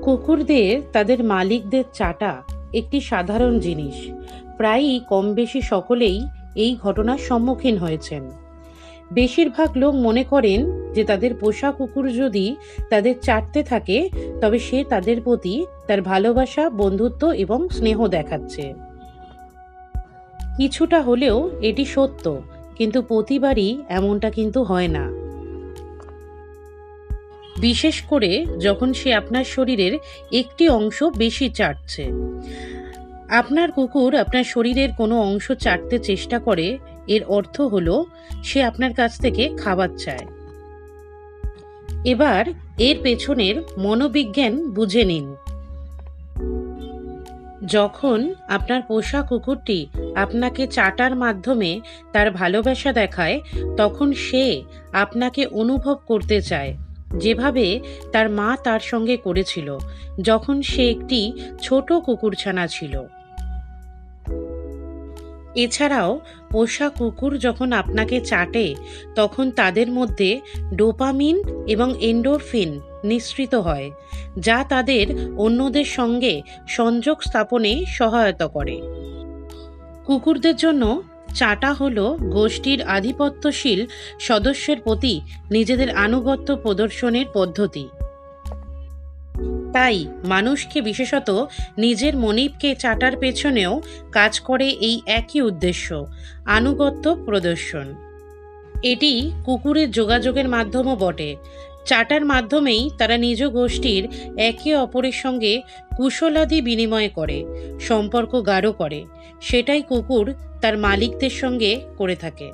কুকুরদের তাদের মালিকদের চাটা একটি সাধারণ জিনিস। প্রায়ই কম বেশি সকলেই এই ঘটনার সম্মুখীন হয়েছেন। বেশিরভাগ লোক মনে করেন যে তাদের পোষা কুকুর যদি তাদের চাটতে থাকে তবে সে তাদের প্রতি তার ভালোবাসা, বন্ধুত্ব এবং স্নেহ দেখাচ্ছে। কিছুটা হলেও এটি সত্য, কিন্তু প্রতিবারই এমনটা কিন্তু হয় না। বিশেষ করে যখন সে আপনার শরীরের একটি অংশ বেশি চাটছে। আপনার কুকুর আপনার শরীরের কোনো অংশ চাটতে চেষ্টা করে, এর অর্থ হলো সে আপনার কাছ থেকে খাবার চায়। এবার এর পেছনের মনোবিজ্ঞান বুঝে নিন। যখন আপনার পোষা কুকুরটি আপনাকে চাটার মাধ্যমে তার ভালোবাসা দেখায়, তখন সে আপনাকে অনুভব করতে চায়, যেভাবে তার মা তার সঙ্গে করেছিল যখন সে একটি ছোট কুকুরছানা ছিল। এছাড়াও পোষা কুকুর যখন আপনাকে চাটে তখন তাদের মধ্যে ডোপামিন এবং এন্ডোরফিন নিঃসৃত হয়, যা তাদের অন্যদের সঙ্গে সংযোগ স্থাপনে সহায়তা করে। কুকুরদের জন্য চাটা হলো গোষ্ঠীর আধিপত্যশীল সদস্যের প্রতি নিজেদের আনুগত্য প্রদর্শনের পদ্ধতি। তাই মানুষকে, বিশেষত নিজের মনিবকে চাটার পেছনেও কাজ করে এই একই উদ্দেশ্য, আনুগত্য প্রদর্শন। এটি কুকুরের যোগাযোগের মাধ্যমও বটে। চাটার মাধ্যমেই তারা নিজ গোষ্ঠীর একে অপরের সঙ্গে কুশলাদি বিনিময় করে, সম্পর্ক গাঢ় করে। সেটাই কুকুর তার মালিকদের সঙ্গে করে থাকে।